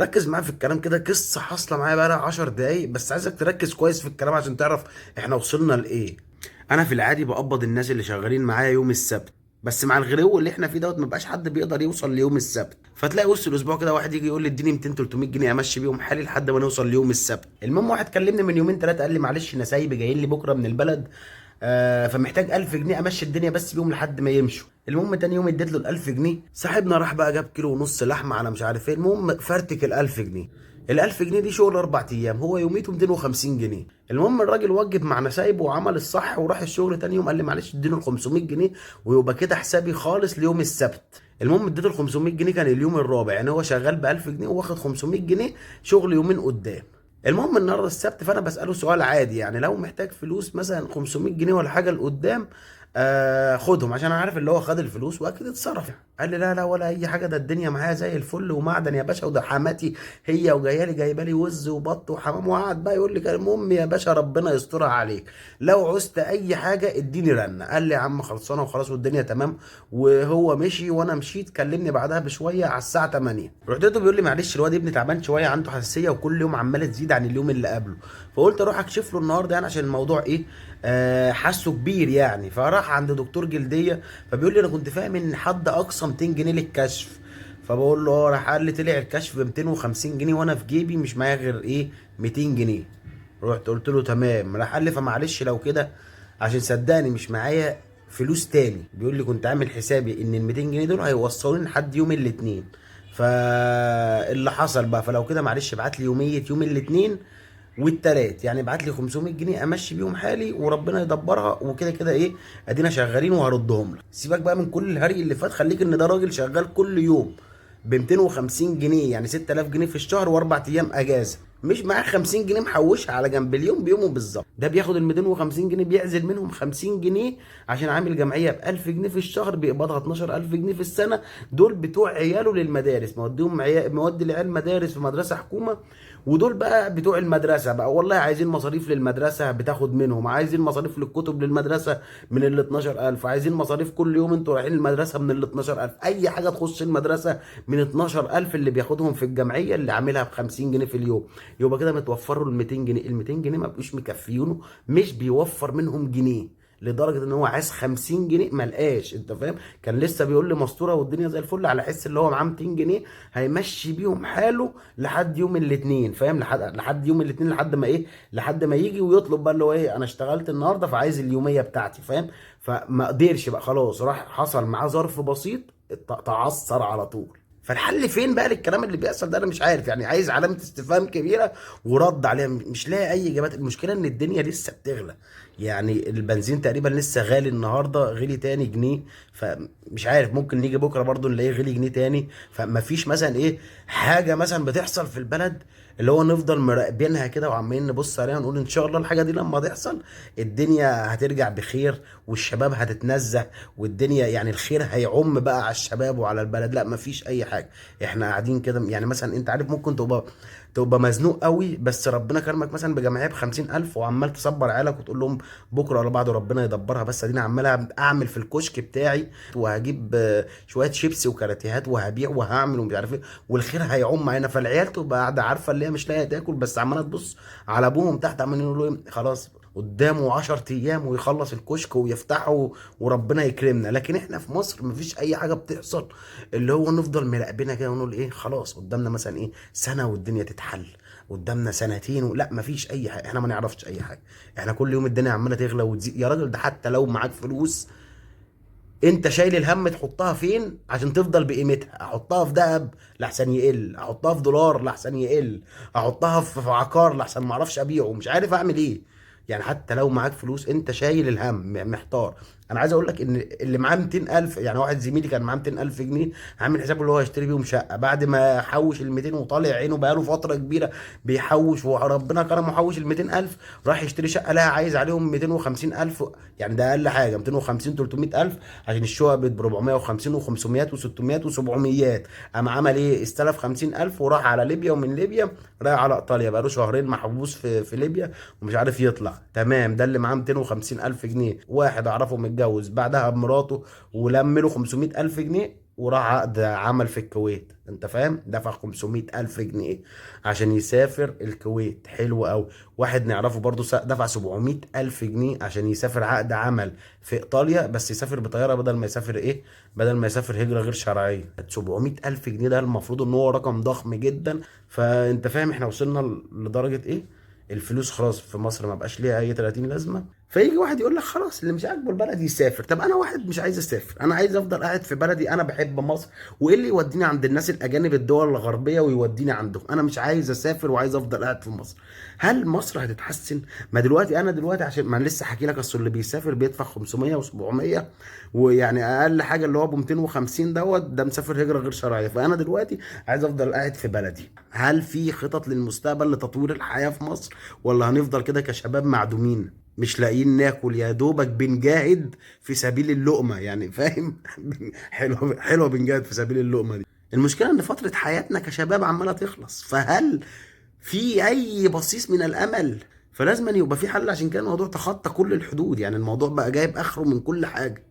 ركز معايا في الكلام كده، قصه حاصله معايا بقى لها 10 دقايق، بس عايزك تركز كويس في الكلام عشان تعرف احنا وصلنا لايه. انا في العادي بقبض الناس اللي شغالين معايا يوم السبت، بس مع الغلو اللي احنا فيه دوت مبقاش حد بيقدر يوصل ليوم السبت، فتلاقي وسط الاسبوع كده واحد يجي يقول لي اديني 200 300 جنيه امشي بيهم حالي لحد ما نوصل ليوم السبت. المهم واحد كلمني من يومين ثلاثه قال لي معلش نسايبي جايين لي بكره من البلد، فمحتاج 1000 جنيه امشي الدنيا بس بيهم لحد ما يمشوا. المهم تاني يوم اديت له ال 1000 جنيه، صاحبنا راح بقى جاب كيلو ونص لحمه على مش عارف ايه، المهم فرتك ال 1000 جنيه. ال 1000 جنيه دي شغل 4 ايام، هو يوميته 250 جنيه. المهم الراجل وجب مع نسايبه وعمل الصح وراح الشغل تاني يوم، قال لي معلش اديله ال 500 جنيه ويبقى كده حسابي خالص ليوم السبت. المهم اديته ال 500 جنيه، كان اليوم الرابع، يعني هو شغال ب 1000 جنيه واخد 500 جنيه شغل يومين قدام. المهم النهارده السبت، فانا بساله سؤال عادي، يعني لو محتاج فلوس مثلا 500 جنيه ولا حاجه لقدام خدهم، عشان انا عارف اللي هو خد الفلوس واكيد اتصرف. قال لي لا لا ولا اي حاجه، ده الدنيا معايا زي الفل ومعدن يا باشا، وده حماتي هي وجايه لي جايبه لي وز وبط وحمام، وقعد بقى يقول لي المهم يا باشا ربنا يسترها عليك، لو عوزت اي حاجه اديني رنه. قال لي يا عم خلصانه وخلاص والدنيا تمام. وهو مشي وانا مشيت، كلمني بعدها بشويه على الساعه 8، رحت له بيقول لي معلش الواد ابني تعبان شويه، عنده حساسيه وكل يوم عماله تزيد عن اليوم اللي قبله، فقلت اروح اكشف له النهارده يعني عشان الموضوع ايه، حاسه كبير يعني. فراح عند دكتور جلديه، فبيقول لي انا كنت فاهم ان حد اقصى 200 جنيه للكشف. فبقول له راح قال لي طلع الكشف ب 250 جنيه، وانا في جيبي مش معايا غير ايه 200 جنيه. رحت قلت له تمام. راح قال لي فمعلش لو كده، عشان صدقني مش معايا فلوس تاني، بيقول لي كنت عامل حسابي ان ال 200 جنيه دول هيوصلوني لحد يوم الاثنين، فاللي حصل بقى فلو كده معلش ابعت لي يوميه يوم الاثنين والتلات، يعني ابعت لي 500 جنيه امشي بيهم حالي وربنا يدبرها، وكده كده ايه ادينا شغالين وهردهم لك. سيبك بقى من كل الهري اللي فات، خليك ان ده راجل شغال كل يوم ب 250 جنيه، يعني 6000 جنيه في الشهر واربع ايام اجازه، مش معاه 50 جنيه محوشها على جنب اليوم بيومه بالظبط. ده بياخد ال 250 جنيه بيعزل منهم 50 جنيه عشان عامل جمعيه ب 1000 جنيه في الشهر بيقبضها 12000 جنيه في السنه، دول بتوع عياله للمدارس، موديهم مودي العيال مدارس في مدرسه حكومه، ودول بقى بتوع المدرسه بقى والله عايزين مصاريف للمدرسه بتاخد منهم، عايزين مصاريف للكتب للمدرسه من ال 12000، عايزين مصاريف كل يوم انتوا رايحين المدرسه من ال 12000، اي حاجه تخص المدرسه من 12000 اللي بياخدهم في الجمعيه اللي عاملها ب 50 جنيه في اليوم. يبقى كده متوفر له ال 200 جنيه، ال 200 جنيه ما بقوش مكفيونه، مش بيوفر منهم جنيه، لدرجه ان هو عايز 50 جنيه ما لقاش، انت فاهم؟ كان لسه بيقول لي مستوره والدنيا زي الفل، على حس اللي هو معاه 200 جنيه هيمشي بيهم حاله لحد يوم الاثنين، فاهم؟ لحد يوم الاثنين، لحد ما ايه، لحد ما يجي ويطلب بقى اللي هو ايه انا اشتغلت النهارده فعايز اليوميه بتاعتي، فاهم؟ فما قدرش بقى خلاص، راح حصل معاه ظرف بسيط، تعثر على طول. فالحل فين بقى للكلام اللي بيحصل ده؟ انا مش عارف، يعني عايز علامه استفهام كبيره ورد عليها، مش لاقي اي اجابات. المشكله ان الدنيا لسه بتغلى، يعني البنزين تقريبا لسه غالي، النهارده غلي تاني جنيه، فمش عارف ممكن نيجي بكره برضو نلاقيه غلي جنيه تاني. فما فيش مثلا ايه حاجه مثلا بتحصل في البلد اللي هو نفضل مراقبينها كده وعمالين نبص عليها ونقول ان شاء الله الحاجه دي لما تحصل الدنيا هترجع بخير والشباب هتتنزه والدنيا يعني الخير هيعم بقى على الشباب وعلى البلد؟ لا مفيش اي حاجه، احنا قاعدين كده. يعني مثلا انت عارف ممكن تبقى مزنوق قوي، بس ربنا كرمك مثلا بجمعيه ب 50000 وعمال تصبر عيالك وتقول لهم بكره ولا بعده ربنا يدبرها، بس اديني عمال اعمل في الكشك بتاعي وهجيب شويه شيبسي وكاراتيهات وهبيع وهعمل ومش عارف ايه، والخير هيعم معانا. فالعيال تبقى قاعده عارفه اللي هي مش لاقيه تاكل، بس عماله تبص على ابوهم تحت عمالين يقولوا ايه خلاص قدامه 10 ايام ويخلص الكشك ويفتحه وربنا يكرمنا. لكن احنا في مصر مفيش اي حاجه بتحصل اللي هو نفضل مراقبينها كده ونقول ايه خلاص قدامنا مثلا ايه سنه والدنيا تتحل، قدامنا سنتين لا مفيش اي حاجه، احنا ما نعرفش اي حاجه، احنا كل يوم الدنيا عماله تغلى وتزيد. يا راجل ده حتى لو معاك فلوس انت شايل الهم تحطها فين عشان تفضل بقيمتها؟ احطها في ذهب لحسن يقل، احطها في دولار لحسن يقل، احطها في عقار لحسن ما اعرفش ابيعه، مش عارف اعمل ايه. يعني حتى لو معاك فلوس انت شايل الهم محتار. انا عايز اقول لك ان اللي معاه 200000، يعني واحد زميلي كان معاه 200000 جنيه عامل حسابه اللي هو هيشتري بيهم شقه، بعد ما حوش ال 200 وطالع عينه بقاله فتره كبيره بيحوش وربنا كرمه حوش ال 200000، راح يشتري شقه لها عايز عليهم 250000، يعني ده اقل حاجه 250 300000 عشان الشقه بقت ب 450 و500 و600 و700. قام عمل ايه؟ استلف 50000 وراح على ليبيا، ومن ليبيا رايح على ايطاليا، بقاله شهرين محبوس في ليبيا ومش عارف يطلع. تمام، ده اللي معاه 250000 جنيه. واحد اعرفه متجوز بعدها بمراته ولم له 500000 جنيه وراح عقد عمل في الكويت، انت فاهم، دفع 500 الف جنيه عشان يسافر الكويت. حلو قوي. واحد نعرفه برضو دفع 700 الف جنيه عشان يسافر عقد عمل في ايطاليا، بس يسافر بطياره بدل ما يسافر ايه، بدل ما يسافر هجره غير شرعيه. 700 الف جنيه ده المفروض ان هو رقم ضخم جدا. فانت فاهم احنا وصلنا لدرجه ايه. الفلوس خلاص في مصر ما بقاش ليها اي 30 لازمه. فيجي واحد يقول لك خلاص اللي مش عاجبه البلد يسافر. طب انا واحد مش عايز اسافر، انا عايز افضل قاعد في بلدي، انا بحب مصر. وايه اللي يوديني عند الناس الاجانب الدول الغربيه ويوديني عندهم؟ انا مش عايز اسافر وعايز افضل قاعد في مصر. هل مصر هتتحسن؟ ما دلوقتي انا دلوقتي عشان ما أنا لسه حكي لك، اصل اللي بيسافر بيدفع 500 و700، ويعني اقل حاجه اللي هو ب 250 ده مسافر هجره غير شرعيه. فانا دلوقتي عايز افضل قاعد في بلدي. هل في خطط للمستقبل لتطوير الحياه في مصر، ولا هنفضل كده كشباب معدومين مش لاقيين ناكل، يا دوبك بنجاهد في سبيل اللقمة؟ يعني فاهم. حلوة حلوة، بنجاهد في سبيل اللقمة دي. المشكلة ان فترة حياتنا كشباب عمالة تخلص، فهل في اي بصيص من الامل؟ فلازم أن يبقى في حل. عشان كده الموضوع تخطى كل الحدود، يعني الموضوع بقى جايب اخره من كل حاجة.